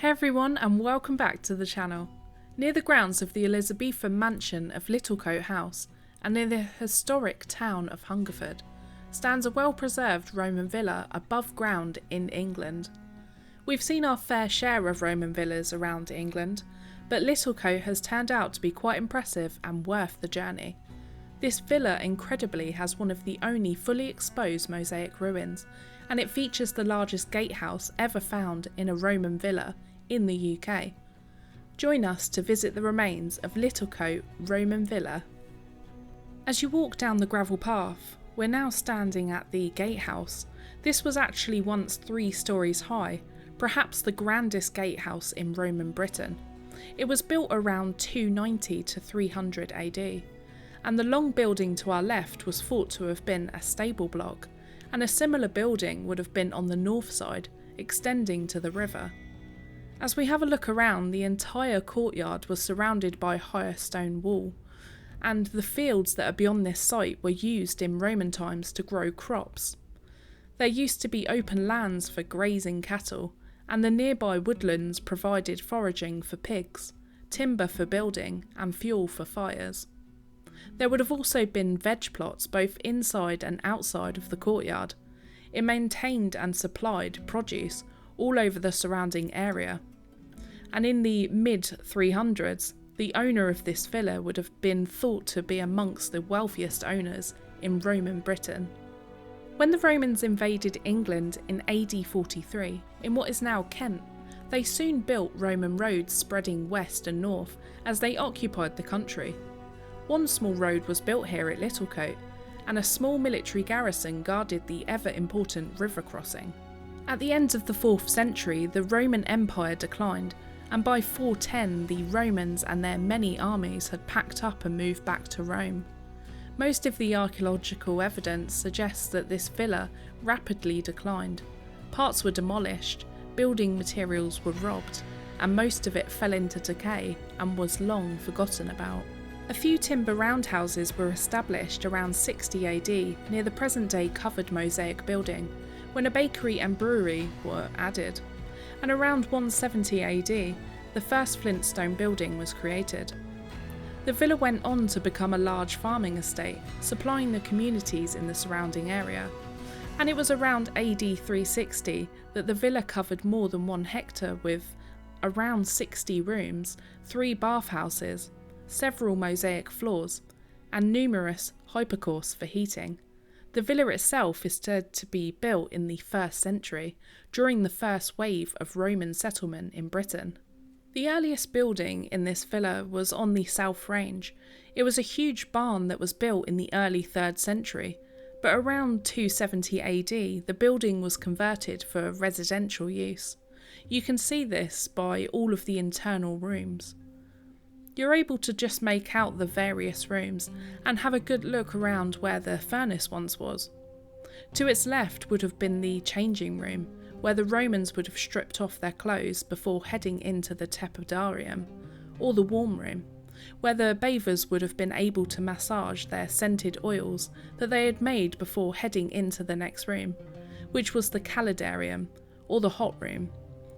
Hey everyone, and welcome back to the channel. Near the grounds of the Elizabethan mansion of Littlecote House, and near the historic town of Hungerford, stands a well-preserved Roman villa above ground in England. We've seen our fair share of Roman villas around England, but Littlecote has turned out to be quite impressive and worth the journey. This villa incredibly has one of the only fully exposed Mosaic ruins, and it features the largest gatehouse ever found in a Roman villa in the UK. Join us to visit the remains of Littlecote Roman Villa. As you walk down the gravel path, we're now standing at the Gatehouse. This was actually once 3 stories high, perhaps the grandest gatehouse in Roman Britain. It was built around 290 to 300 AD, and the long building to our left was thought to have been a stable block, and a similar building would have been on the north side, extending to the river. As we have a look around, the entire courtyard was surrounded by a higher stone wall, and the fields that are beyond this site were used in Roman times to grow crops. There used to be open lands for grazing cattle, and the nearby woodlands provided foraging for pigs, timber for building, and fuel for fires. There would have also been veg plots both inside and outside of the courtyard. It maintained and supplied produce all over the surrounding area. And in the mid-300s, the owner of this villa would have been thought to be amongst the wealthiest owners in Roman Britain. When the Romans invaded England in AD 43, in what is now Kent, they soon built Roman roads spreading west and north as they occupied the country. One small road was built here at Littlecote, and a small military garrison guarded the ever-important river crossing. At the end of the 4th century, the Roman Empire declined, and by 410 the Romans and their many armies had packed up and moved back to Rome. Most of the archaeological evidence suggests that this villa rapidly declined. Parts were demolished, building materials were robbed, and most of it fell into decay and was long forgotten about. A few timber roundhouses were established around 60 AD near the present-day covered mosaic building, when a bakery and brewery were added, and around 170 AD, the first Flintstone building was created. The villa went on to become a large farming estate, supplying the communities in the surrounding area, and it was around AD 360 that the villa covered more than 1 hectare with around 60 rooms, 3 bathhouses, several mosaic floors, and numerous hypocaustes for heating. The villa itself is said to be built in the 1st century, during the first wave of Roman settlement in Britain. The earliest building in this villa was on the South Range. It was a huge barn that was built in the early 3rd century, but around 270 AD the building was converted for residential use. You can see this by all of the internal rooms. You're able to just make out the various rooms and have a good look around where the furnace once was. To its left would have been the changing room, where the Romans would have stripped off their clothes before heading into the tepidarium, or the warm room, where the bathers would have been able to massage their scented oils that they had made before heading into the next room, which was the calidarium, or the hot room.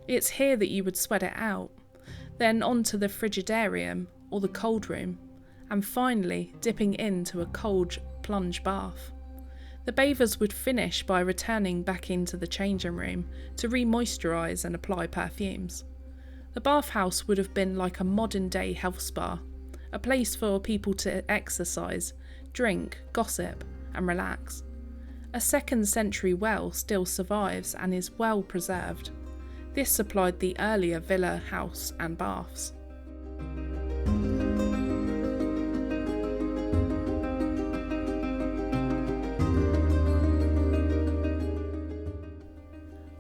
It's here that you would sweat it out. Then onto the frigidarium, or the cold room, and finally dipping into a cold plunge bath. The bathers would finish by returning back into the changing room to re-moisturise and apply perfumes. The bathhouse would have been like a modern day health spa, a place for people to exercise, drink, gossip and relax. A 2nd century well still survives and is well preserved. This supplied the earlier villa, house and baths.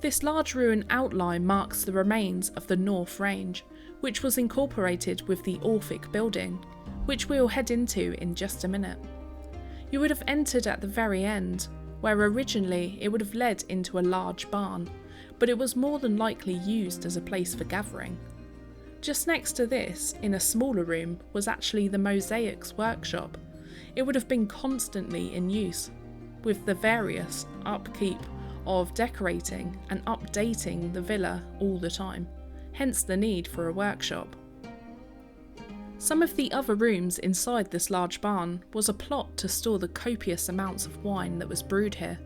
This large ruin outline marks the remains of the North Range, which was incorporated with the Orphic building, which we'll head into in just a minute. You would have entered at the very end, where originally it would have led into a large barn, but it was more than likely used as a place for gathering. Just next to this, in a smaller room, was actually the Mosaic's workshop. It would have been constantly in use, with the various upkeep of decorating and updating the villa all the time, hence the need for a workshop. Some of the other rooms inside this large barn was a plot to store the copious amounts of wine that was brewed here.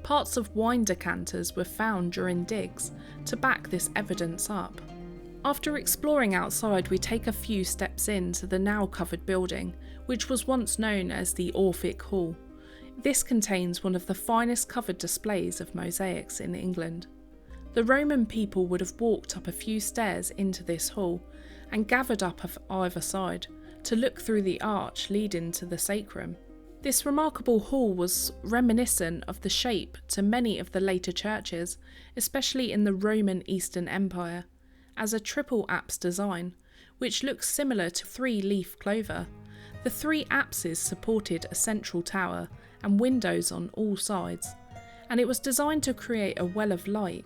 Parts of wine decanters were found during digs to back this evidence up. After exploring outside, we take a few steps into the now covered building, which was once known as the Orphic Hall. This contains one of the finest covered displays of mosaics in England. The Roman people would have walked up a few stairs into this hall and gathered up of either side to look through the arch leading to the sacrum. This remarkable hall was reminiscent of the shape to many of the later churches, especially in the Roman Eastern Empire, as a triple apse design, which looks similar to three-leaf clover. The three apses supported a central tower and windows on all sides, and it was designed to create a well of light,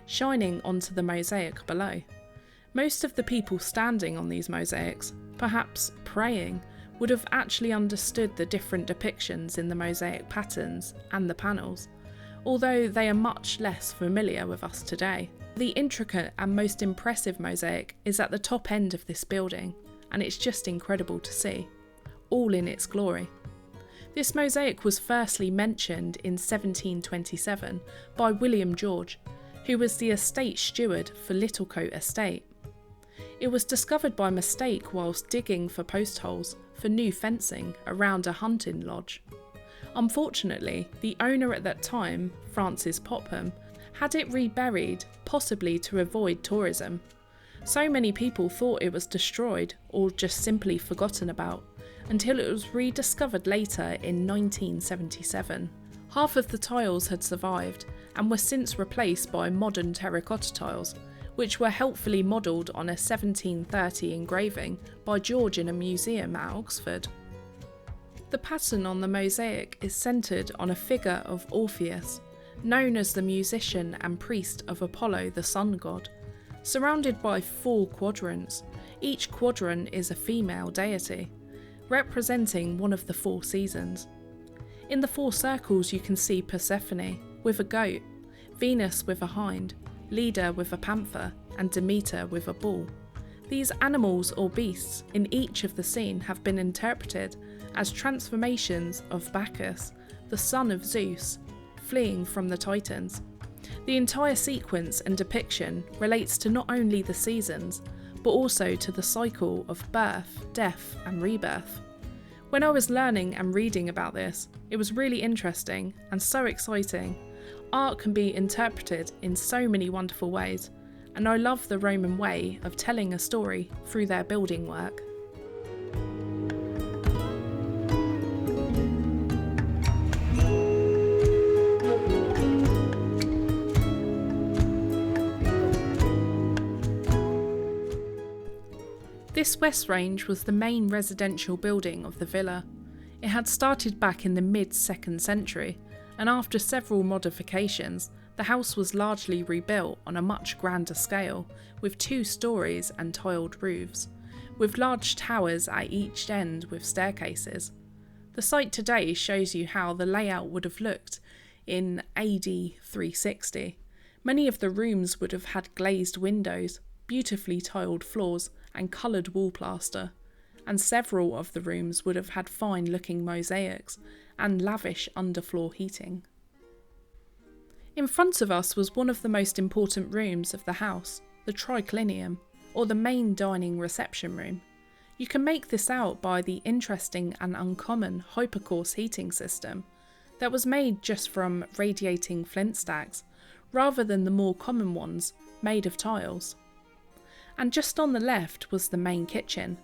shining onto the mosaic below. Most of the people standing on these mosaics, perhaps praying, would have actually understood the different depictions in the mosaic patterns and the panels, although they are much less familiar with us today. The intricate and most impressive mosaic is at the top end of this building, and it's just incredible to see, all in its glory. This mosaic was firstly mentioned in 1727 by William George, who was the estate steward for Littlecote estate. It was discovered by mistake whilst digging for post holes for new fencing around a hunting lodge. Unfortunately, the owner at that time, Francis Popham, had it reburied, possibly to avoid tourism. So many people thought it was destroyed or just simply forgotten about, until it was rediscovered later in 1977. Half of the tiles had survived and were since replaced by modern terracotta tiles, which were helpfully modelled on a 1730 engraving by George in a museum at Oxford. The pattern on the mosaic is centred on a figure of Orpheus, known as the musician and priest of Apollo, the sun god, surrounded by 4 quadrants. Each quadrant is a female deity, representing one of the 4 seasons. In the 4 circles you can see Persephone with a goat, Venus with a hind, Leda with a panther, and Demeter with a bull. These animals or beasts in each of the scene have been interpreted as transformations of Bacchus, the son of Zeus, fleeing from the Titans. The entire sequence and depiction relates to not only the seasons, but also to the cycle of birth, death, and rebirth. When I was learning and reading about this, it was really interesting and so exciting. Art can be interpreted in so many wonderful ways, and I love the Roman way of telling a story through their building work. This west range was the main residential building of the villa. It had started back in the mid-2nd century, and after several modifications, the house was largely rebuilt on a much grander scale, with 2 stories and tiled roofs, with large towers at each end with staircases. The site today shows you how the layout would have looked in AD 360. Many of the rooms would have had glazed windows, beautifully tiled floors, and coloured wall plaster, and several of the rooms would have had fine-looking mosaics and lavish underfloor heating. In front of us was one of the most important rooms of the house, the triclinium, or the main dining reception room. You can make this out by the interesting and uncommon hypercourse heating system that was made just from radiating flint stacks, rather than the more common ones made of tiles. And just on the left was the main kitchen,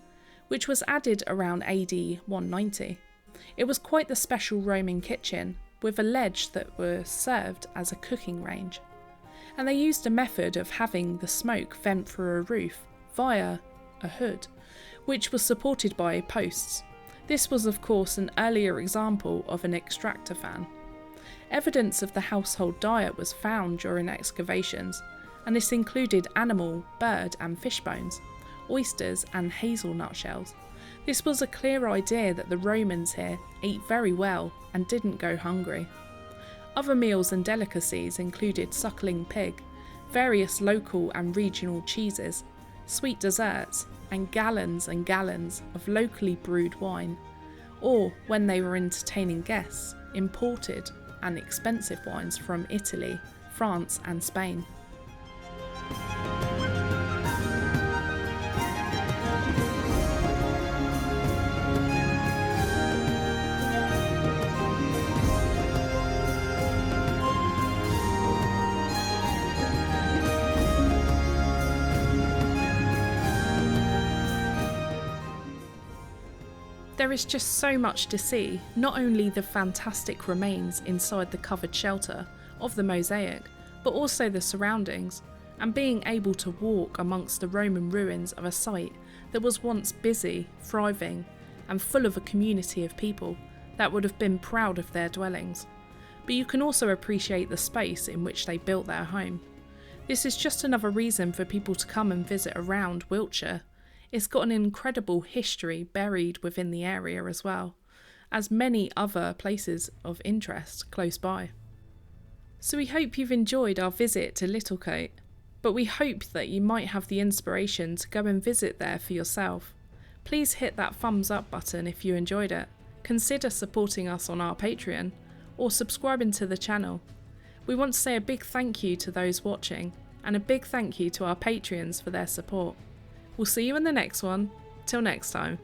which was added around AD 190. It was quite the special Roman kitchen, with a ledge that was served as a cooking range. And they used a method of having the smoke vent through a roof via a hood, which was supported by posts. This was of course an earlier example of an extractor fan. Evidence of the household diet was found during excavations, and this included animal, bird and fish bones, oysters and hazelnut shells. This was a clear idea that the Romans here ate very well and didn't go hungry. Other meals and delicacies included suckling pig, various local and regional cheeses, sweet desserts, and gallons of locally brewed wine, or when they were entertaining guests, imported and expensive wines from Italy, France and Spain. There is just so much to see, not only the fantastic remains inside the covered shelter of the Mosaic, but also the surroundings, and being able to walk amongst the Roman ruins of a site that was once busy, thriving, and full of a community of people that would have been proud of their dwellings. But you can also appreciate the space in which they built their home. This is just another reason for people to come and visit around Wiltshire. It's got an incredible history buried within the area as well, as many other places of interest close by. So we hope you've enjoyed our visit to Littlecote, but we hope that you might have the inspiration to go and visit there for yourself. Please hit that thumbs up button if you enjoyed it. Consider supporting us on our Patreon or subscribing to the channel. We want to say a big thank you to those watching, and a big thank you to our Patreons for their support. We'll see you in the next one. Till next time.